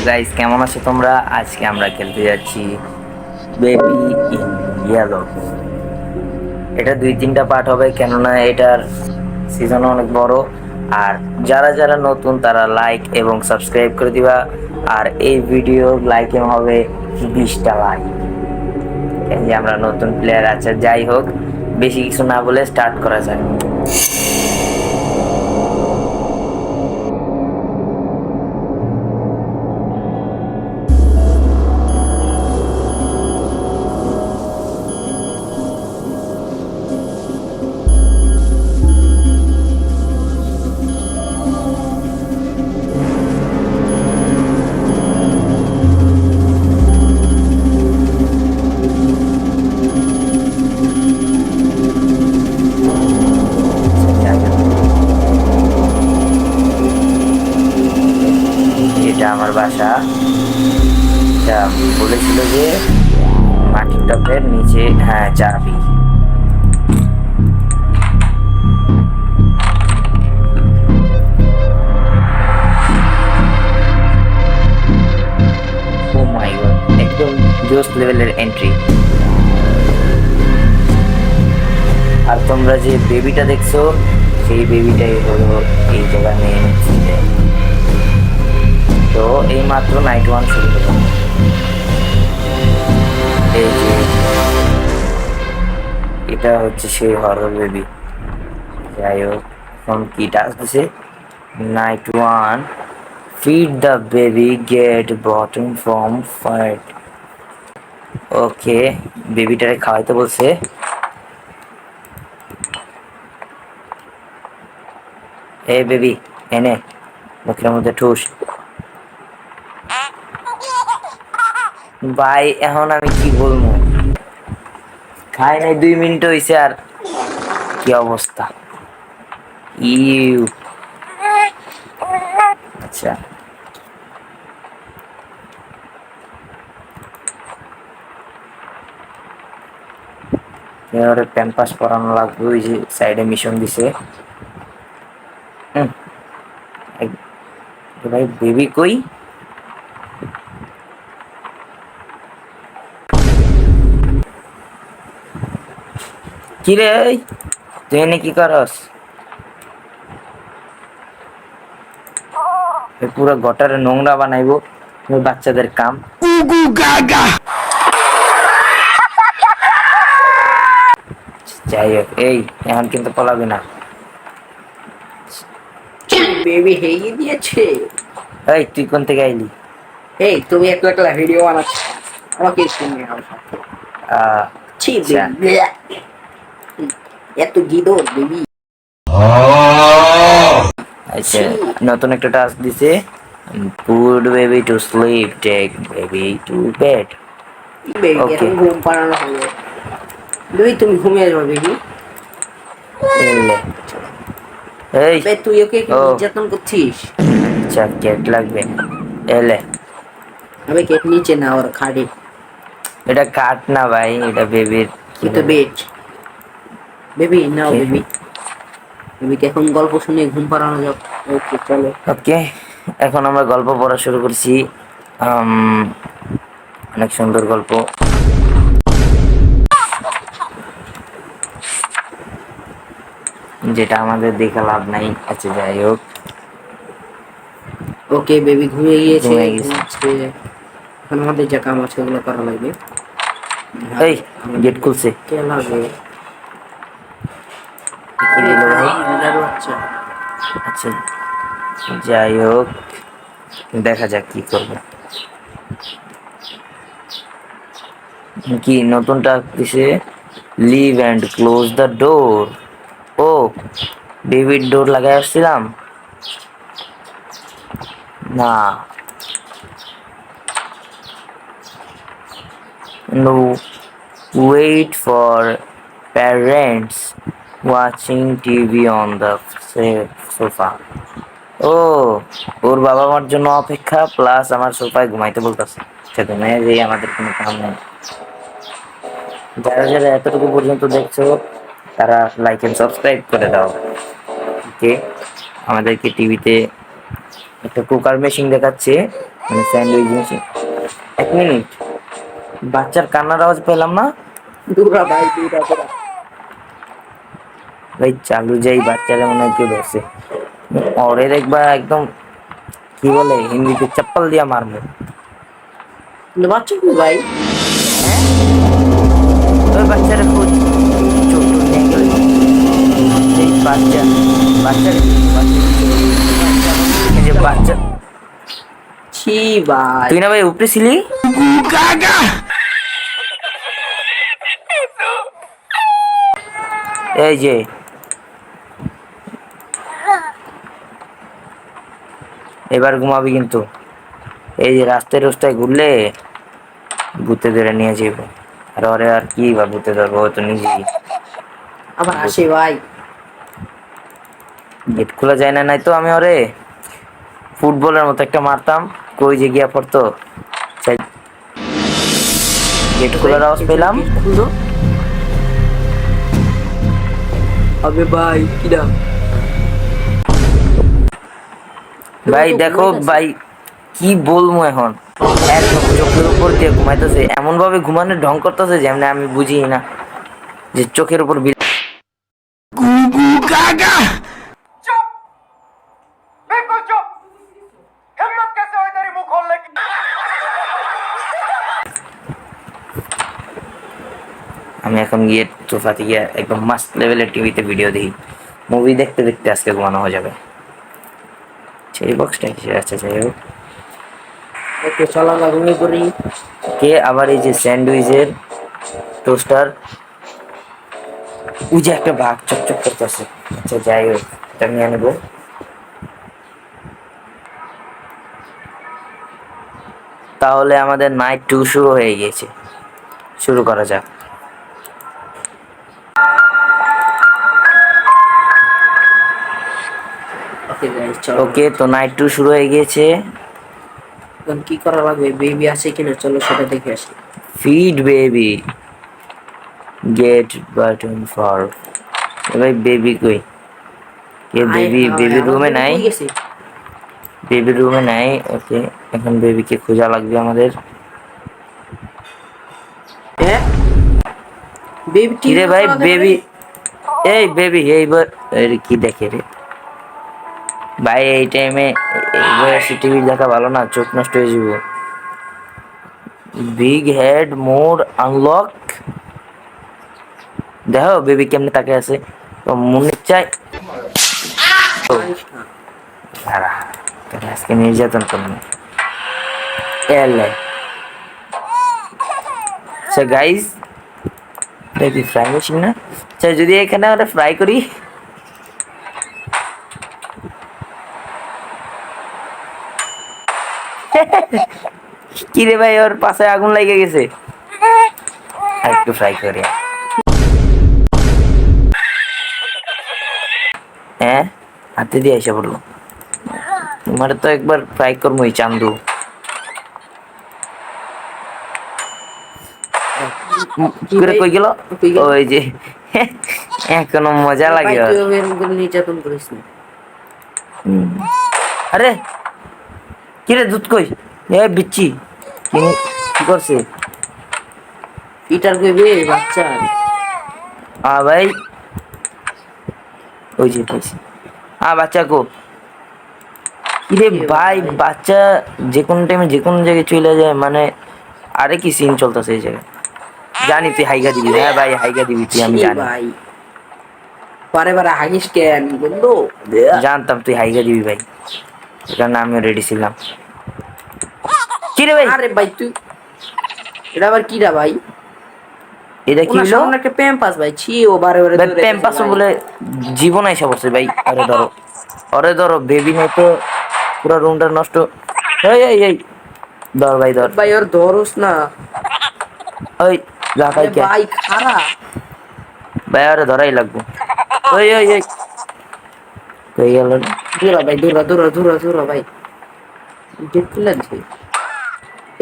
Guys, কেমন আছো তোমরা? আজকে আমরা খেলতে যাচ্ছি বেবি ইন ইয়েলো। এটা 2-3টা পার্ট হবে, কেননা এটার সিজন অনেক বড়। আর যারা যারা নতুন তারা লাইক এবং সাবস্ক্রাইব করে দিবা। আর এই ভিডিও লাইকে হবে 20টা লাইক। এই যে আমরা নতুন প্লেয়ার আছে, যাই হোক বেশি কিছু না বলে স্টার্ট করা যায়। এটা আমার বাসা। বলেছিল যে মাটির টপের নিচে, হ্যাঁ, চাবি। ও মাই গড, একদম জোস লেভেলের এন্ট্রি। আর তোমরা যে বেবিটা দেখছো, সেই বেবিটাই হলো এই জায়গা মেন। তো এই মাত্র নাইট 1 শুরু হলো। এই যে এটা হচ্ছে সেই হরর বেবি। যাই হোক, এখন কি টাস্ক দিছে? Night 1, feed the baby, get bottom from fight. Okay, বেবিটারে খাওয়াইতে বলছে। এই বেবি, এনে মুখের মধ্যে ঠুস। ভাই এখন আমি কি বলবো? খাই নাই 2 মিনিট হয়েছে, আর কি অবস্থা! ইউ, আচ্ছা, এবারে প্যাম্পাস পরানো লাগবে। ওই যে সাইডে মিশন দিছে। ভাই বেবি কই? কি রে, তুই এনে কি করস? পুরো গটারে নোংরা বানাইবো বাচ্চাদের কাম। যাই হোক, এই এখন কিন্তু পলাবি না। বেবি হেগে দিয়েছে। এই তুই কোন থেকে আইলি? এই তুমি একলা একলা ভিডিও বানাচ্ছ, আমাকে শুনে ছি আচ্ছা। বেবি, এত গিদর বেবি। আচ্ছা, নতুন একটা টাস্ক দিছে। Put baby to sleep, take baby to bed. Baby okay, এখন ঘুম পাড়ানো হবে। বেবি তুমি ঘুমিয়ে যাবে বেবি। এই বে তুই ওকে কি নির্যাতন করছিস? আচ্ছা, কেক লাগবে। এলে, আবে কেক নিচে না ওর খাড়ি। এটা কাট না ভাই, এটা বেবির। তো বেড। বেবি নাও বেবি, বেবিকে এখন গল্প শুনে ঘুম পাড়ানো যাক। ওকে চলো। ওকে, এখন আমরা গল্প পড়া শুরু করছি। অনেক সুন্দর গল্প। যেটা আমাদের দেখে লাভ নাই। আচ্ছা, যাই হোক। ওকে বেবি ঘুমিয়ে গিয়েছে। ঘুমিয়ে গেছে। এখন আমাদের যা কাম আছে ওগুলো করা লাগবে। এই গেট খুলছে। কে লাগে? কি দিল ভাই? আচ্ছা আচ্ছা, যাই হোক, দেখা যাক কি করবো। কি নতুনটা দিছে? Leave and close the door. ও, বেবির ডোর লাগাই আসছিলাম না। No, wait for parents watching TV on the sofa. ও, ওর বাবা মার জন্য অপেক্ষা, প্লাস আমার সোফায় ঘুমাইতে বলতেছে। সেটা নয় যে আমাদের কোনো কাম নেই। যারা যারা এতটুকু পর্যন্ত দেখছো তারা লাইক এন্ড সাবস্ক্রাইব করে দাও। ওকে, আমাদেরকে টিভিতে একটা কুকার মেশিন দেখাচ্ছে, মানে স্যান্ডউইচ মেশিন। 1 মিনিট, বাচ্চার কান্নার আওয়াজ পেলাম না দূরা ভাই, দূরা দূরা। ভাই? চালু যাই, বাচ্চারা মনে হয় কেউ ধরছে। ওরে দেখবা একদম কি বলে হিন্দিতে, চপ্পল দিয়া মারবো। কিন্তু বাচ্চা কি ভাই? ওই বাচ্চারা খুব ছোট নিয়ে গেল। এই বাচ্চা বাচ্চা এই যে বাচ্চা। ছি ভাই। তুই না ভাই উপরে ছিলি? এই যে এবার ঘুমাবি কিন্তু। এই যে রাস্তায় রাস্তায় ঘুরলে ভূতে ধরে নিয়ে যাবো। আর ওরে আর কি বা ভূতে ধরবো, ও তো নিজেই আবার আসে ভাই। গেট খোলা যায় না, নাই তো আমি ওরে ফুটবলের মতো একটা মারতাম, কই যে গিয়া পড়তো। গেট খোলার আওয়াজ পেলাম। খুলো। আবে ভাই কিরা? ভাই দেখো ভাই, কি বলবো এখন, একদম চোখের উপর দিয়ে ঘুমাইতেছে, এমন ভাবে ঘুমানোর ঢং করতেছে যেমন আমি বুঝি না যে চোখের উপর चुप बिल्कुल चुप हिम्मत कैसे हुई तेरी मुंह खोलने की আমি এখন গিয়ে সোফাতে গিয়ে একদম মাস্ট লেভেলের টিভিতে ভিডিও দিই, মুভি দেখতে দেখতে আজকে ঘুমানো হয়ে যাবে। সেই বক্সটা কিসের? আচ্ছা যাই হোক, একটু চলা ঘুমিয়ে পড়ি। কে আবার এই যে স্যান্ডউইচের টোস্টার, ওই যে একটা ভাগ চকচক করতেছে। আচ্ছা যাই হোক, এটা নিয়ে নেবো। তাহলে আমাদের নাইট 2 শুরু হয়ে গিয়েছে, শুরু করা যাক। ওকে গাইস চলো। ওকে, তো নাইট 2 শুরু হয়ে গিয়েছে। এখন কি করা লাগবে? বেবি আছে কিনা চলো সেটা দেখে আসি। Feed baby, get button for. ভাই বেবি কই? কে বেবি? বেবি রুমে নাই, বেবি রুমে নাই। ওকে, এখন বেবিকে খোঁজা লাগবে আমাদের। হ্যাঁ বেবি কি রে ভাই বেবি? এই বেবি, এই কি দেখে রে ভাই? এই টাইমে এই বয়সে টিভি দেখা ভালো না, চোখ নষ্ট হয়ে যাব। Big head mode unlock. দেখো বেবি কেমনে তাকে আছে, তো মনে চাই দাঁড়া, তোকে আজকে নির্যাতন করবো। এলে আচ্ছা গাইস, দেখি ফ্রাই মেশিন না। আচ্ছা যদি এখানে আমরা ফ্রাই করি, কি রে ভাই, ওর পাশে আগুন লেগে গেছে। আর একটু ফ্রাই করি। হ্যাঁ, হাতে দিয়ে এসে পড়লো। তোমার তো একবার ফ্রাই করবো চান্দু। কি করে কই গেল? ওই যে এখনো মজা লাগে ওর। নির্যাতন করিস না। আরে কি রে, দুধ কই? এ বিচ্ছি কি করছে? পিটার কইবে বাচ্চা। ভাই ওই যে পাইছি। বাচ্চা কো? কিরে ভাই, বাচ্চা যে কোনো টাইমে যে কোনো জায়গায় চলে যায়, মানে আরে কি সিন চলতেছে এই জায়গায়। জানি তুই হাইগা দিবি। হ্যাঁ ভাই হাইগা দিবি তুই, আমি জানি। ভাই বারে বারে হাগিস কেন বন্ধু? জানতাম তুই হাইগা দিবি ভাই, এর কারণে আমিও রেডি ছিলাম। কিরে ভাই? আরে ভাই তুই, এটা আবার কিরা ভাই? এটা কি হলো? সামনে একটা প্যাম্পাস ভাই, ছি ও বারে বারে ভাই ধরে প্যাম্পাস বলে জীবন এসে পড়ছে ভাই। আরে ধরো, আরে ধরো, বেবি নাই তো পুরো রুমটা নষ্ট। এই এই এই ধর ভাই, ধর ভাই, ওর ধরুস না। ওই যা খাই কে ভাই খারা ভাই, আরে ধরাই লাগবো। ওই ওই ওই কই গেল রে? দূরা ভাই, দূরা দূরা দূরা দূরা ভাই। দেখতে লাগছে।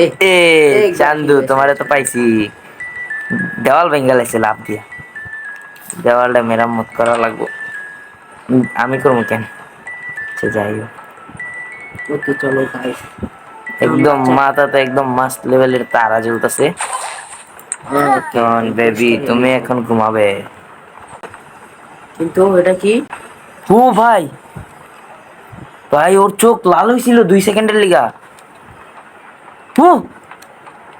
এ চান্দু, তোমারে তো পাইছি। দেওয়াল ভেঙে গেছে লাভ দিয়া। দেওয়ালটা মেরামত করা লাগবো। আমি করবো কেন? সে যাই হোক, ওকে চলো গাইস, একদম মাথাতে একদম মাস্ট লেভেলের তারা জ্বলতেছে। এখন বেবি তুমি এখন ঘুমাবে। কিন্তু এটা কি? ও ভাই, ভাই ওর চোখ লাল হয়েছিল 2 সেকেন্ডের লিগা। ও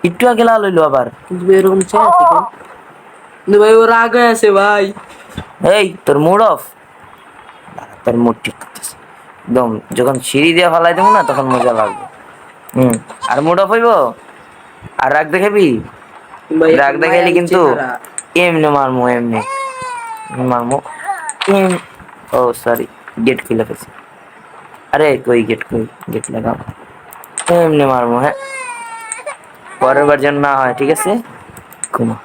একটু আগে লাল হইলো আবার। কিন্তু এরকম চাই কেন? কিন্তু ভাই ওর আগে আছে ভাই। এই তোর মুড অফ, তোর মুড ঠিক করতেছে একদম। যখন সিঁড়ি দিয়ে ফালাই দেবো না তখন মজা লাগবে। আর মুড অফ হইব, আর রাগ দেখাবি, ভাই রাগ দেখাইলি মায়াবী কিন্তু চেহারা। এমনি মারমু, এমনি মারমু। ও সরি, গেট খুলে ফেলছি। আরে কই গেট, কই গেট লাগাও, এমনি মারমু। হ্যাঁ, পরের বার যেন না হয়, ঠিক আছে? ঘুমা।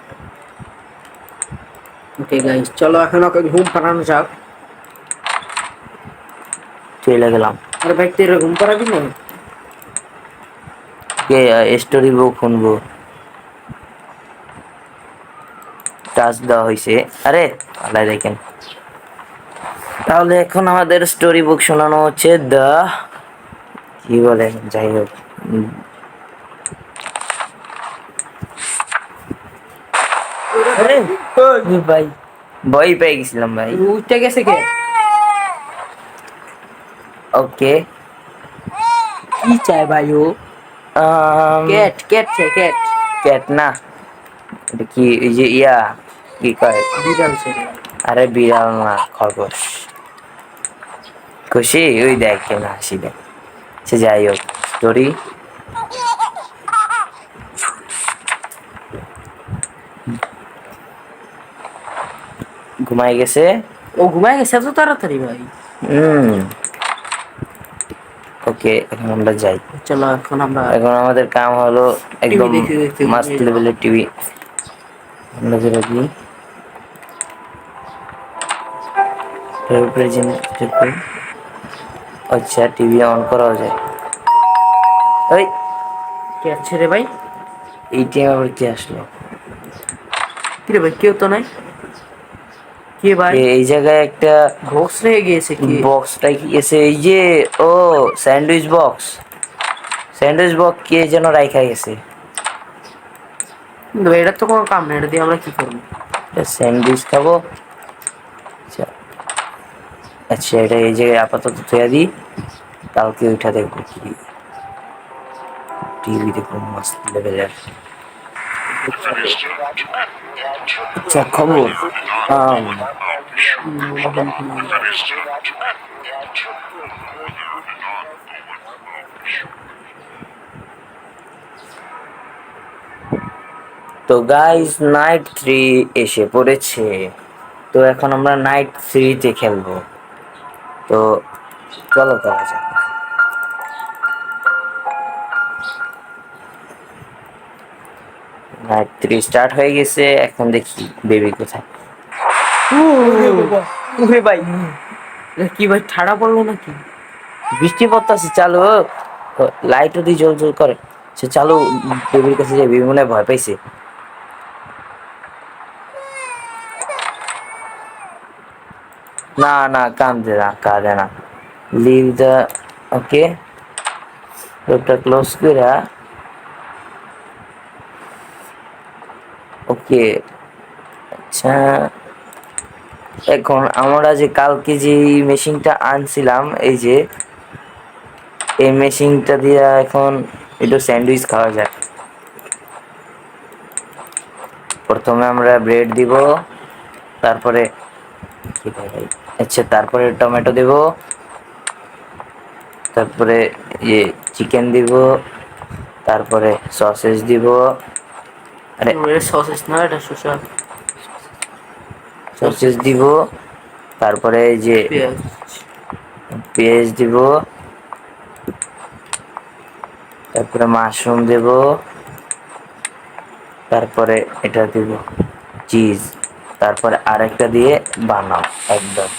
ওকে গাইস চলো এখন ওকে ঘুম পাড়ানো যাক। চলে গেলাম। আরে ভাই তুই ঘুম পাড়াবি না? কে স্টোরি বুক শুনবো, টাচ দেওয়া হয়েছে। আরে আল্লাহ দেখেন, তাহলে এখন আমাদের স্টোরি বুক শোনানো হচ্ছে দা, কি বলে, যাই হোক। আরে ভাই ভয় পেয়ে গেছিলাম ভাই। উঠতে গেছে কে? ওকে, কি চায় ভাই ও? ক্যাট ক্যাট চাই ক্যাট। ক্যাট না, এটা কি এই যে ইয়া কি কয়, বিড়াল চাই। আরে বিড়াল না, খরগোশ। খুশি, ওই দেখ কেন হাসি দেখ। সে যাই হোক, স্টোরি। ঘুমাই গেছে। ও ঘুমায় গেছে এত তাড়াতাড়ি ভাই? ওকে, এখন আমরা যাই। চলো এখন আমরা এখন আমাদের কাম হলো একদম দেখতে দেখতে মাস্ট ঘুমিয়ে যাবো। লেভেলের টিভি। আমরা যেটা কি আচ্ছা, টিভি অন করাও যায়। ওই ক্যাট ছেড়ে ভাই। এইটা আবার কি আসলো? কিরে ভাই কেউ তো নাই। কে ভাই? এই জায়গায় একটা বক্স রেখে গিয়েছে কি? বক্সটা কি এসে, এই যে ও স্যান্ডউইচ বক্স, স্যান্ডউইচ বক্স কে যেন রাইখা গেছে। কিন্তু ভাই এটা তো কোনো কাম নেই, এটা দিয়ে আমরা কি করবো? স্যান্ডউইচ খাবো। আচ্ছা আচ্ছা, এটা এই জায়গায় আপাতত থুয়া দিই, কালকে ওইটা দেখবো। কি টিভি দেখবো মাস্ট লেভেলের। আচ্ছা খবর, তো গাইস নাইট 3 এসে পড়েছে। তো এখন আমরা নাইট 3-তে খেলবো। তো চলো খেলা যাক। নাইট 3 স্টার্ট হয়ে গেছে। এখন দেখি বেবি কোথায়। ওরে ভাই, এটা কি ভাই ঠাড়া পড়লো নাকি? বৃষ্টি পড়তেছে, চালু লাইটও দিয়ে জল জল করে। সে চালু, বেবির কাছে যে বেবি মনে হয় ভয় পাইছে। না না, কাঁদে না, কাঁদে না। লিভ দ্য, ওকে, ডোরটা ক্লোজ করে। ওকে, আচ্ছা এখন আমরা যে কালকে যে মেশিনটা আনছিলাম, এই যে এই মেশিনটা দিয়ে এখন একটু স্যান্ডউইচ খাওয়া যায়। প্রথমে আমরা ব্রেড দিব, তারপরে আচ্ছা তারপরে টমেটো দেব, তারপরে চিকেন দিব, তারপরে সসেজ দিব। আরে সসেস না, এটা শসা। সসেজ দিব, তারপরে এই যে পেঁয়াজ। পেঁয়াজ দিব, তারপরে মাশরুম দেব, তারপরে এটা দিব চিজ, তারপরে আরেকটা দিয়ে বানাও একদম।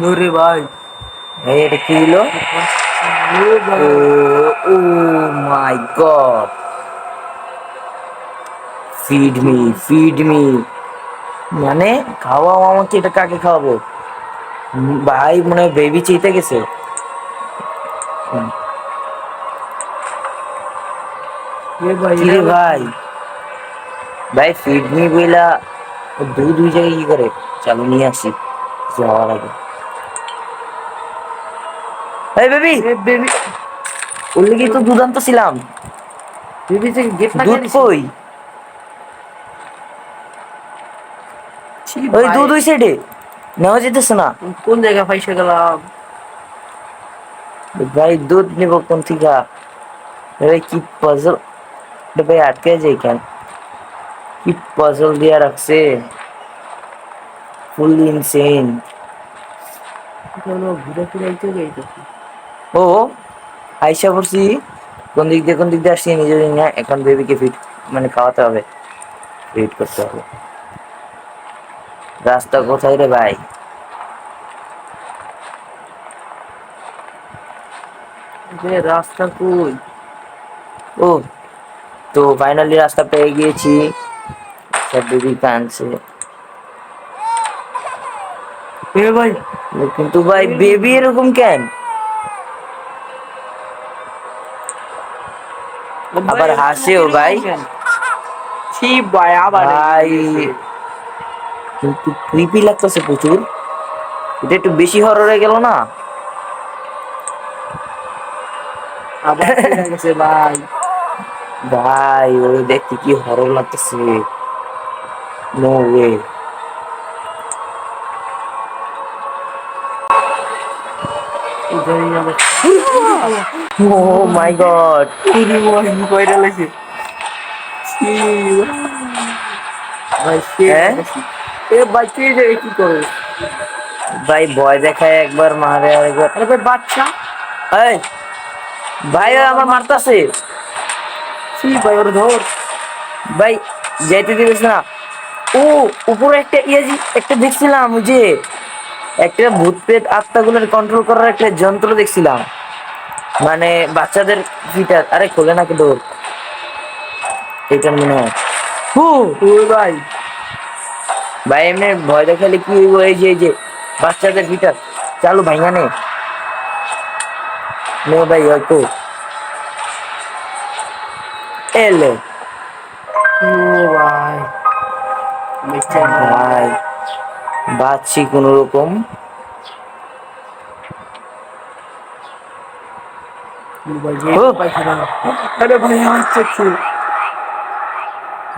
ওরে ভাই, এই এটা কি হলো? Oh my god, feed me, feed me, মানে খাওয়াও আমাকে। এটা কাকে খাওয়াবো? ভাই মনে হয় বেবি চিতে গেছে। কি রে ভাই, ভাই ফিডমি বইলা দুই জায়গায় কি করে? চালু নিয়ে আসি যাওয়ার আগে। এই বেবি, বেবি ওর লেগেই তো দুধ আনতেছিলাম। বেবি থেকে গেট দুধ লাগিয়ে দিছে। কই? ছি ওই ভাই, দুধ ওই সাইডে নেওয়া যেতেছে না। কোন জায়গা ফাইসে গেলাম? ভাই দুধ নিব কোন থেকে? ভাই কি পাজল, ভাই আটকে যায় কেন? কি পাজল দিয়া রাখছে, ফুল ইনসেন। চলো ঘুরে ফিরে আইতে যাইতেছি। ও আইসা পড়ছি, কোন দিক দিয়ে আসছি নিজে জানি না। এখন বেবিকে ফিট মানে খাওয়াতে হবে, ফিট করতে হবে। রাস্তা কোথায় রে ভাই? রাস্তা কই? ও তো ফাইনালি রাস্তা পেয়ে গিয়েছি। সব বেবি কাঁদছে এ ভাই, কিন্তু ভাই বেবি এরকম কেন? আবার হাসেও ভাই। ছি ভাই, আবার ভাই কিন্তু ক্রিপি লাগতেছে প্রচুর। এটা একটু বেশি হরর হয়ে গেল না? আবার ফিরে গেছে ভাই। ভাই ওই দেখতে কি হরর লাগতেছে। No way. জানি না ভাই। ও মাই গড। পুরি ভাই কইরা লাইছে। ছি ভাই, সে হ্যাঁ এ ভাই কে যে কি করে? ভাই ভয় দেখায় একবার মারে আর একবার। আরে ভাই বাচ্চা। এই ভাই ওই আমার মারতাছে। ছি ভাই, ওর ধর। ভাই যাইতে দিবিস না। ও উপরে একটা একটা দেখছিলাম, ওই যে একটা ভূত প্রেত আত্মাগুলোর কন্ট্রোল করার একটা যন্ত্র দেখছিলাম, মানে বাচ্চাদের ফিটার। আরে খোলে নাকি ডোর? এটা মনে হয়। ও ভাই, ভাই এমনি ভয় দেখালে কি হইব? এই যে বাচ্চাদের ফিটার চালু ভাইয়া নে ভাই হয়তো এলে। ও ভাই, মিস্টার ভাই বাঁচছি কোন রকম। ভাই যে পাইছি না। আরে ভাই আসছে।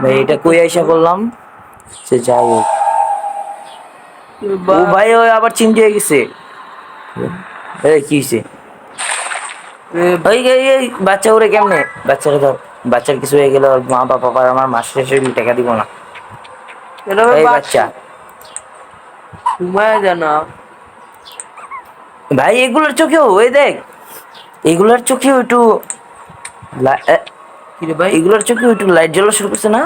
ভাই এটা কই আইসা করলাম? সে যাই হোক। ও ভাই ওই আবার চিনতে হয়ে গেছে। এই কি হইছে? এই বাচ্চা ওরে কেমনে? বাচ্চারা ধর, বাচ্চার কিছু হয়ে গেলে ওর মা বাবা আমার মাস শেষে টাকা দিব না। এই বাচ্চা ঘুমায় জানা। ভাই এগুলোর চোখেও ওই দেখ, এগুলার চোখেও একটু কি রে ভাই, এগুলোর চোখেও একটু লাইট জ্বলা শুরু করছে না?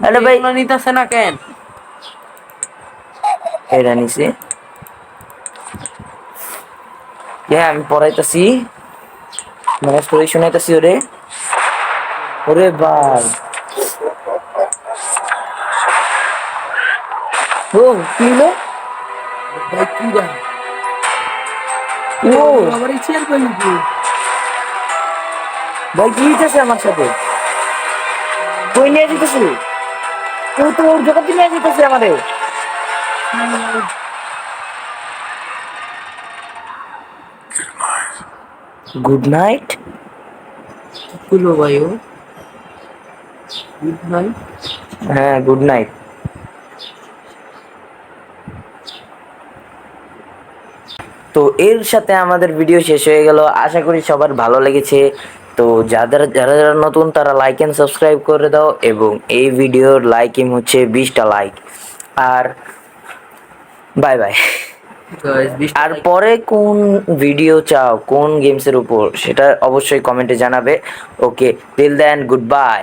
আরে ভাই এগুলো নিতেছে না কেন? এরা নিছে। হ্যাঁ আমি পড়াইতেছি, মানে স্টোরি শোনাইতেছি ওরে। ওরে ভাই ও কি হলো? ভাই কি জান? ও আমার ইচ্ছে আর কই কি? ভাই কি হইতেছে আমার সাথে? কই নিয়ে যেতেছে? কেউ তো ওর জগতে নিয়ে যেতেছে আমারে। Good night. কুলো ভাই, ও গুড নাইট। হ্যাঁ গুড নাইট। তো এর সাথে আমাদের ভিডিও শেষ হয়ে গেল। আশা করি সবার ভালো লেগেছে। তো যারা যারা যারা নতুন তারা লাইক এন্ড সাবস্ক্রাইব করে দাও, এবং এই ভিডিওর লাইকিং হচ্ছে 20টা লাইক। আর বাই বাই। আর পরে কোন ভিডিও চাও, কোন গেমসের উপর, সেটা অবশ্যই কমেন্টে জানাবে। Okay till then good by.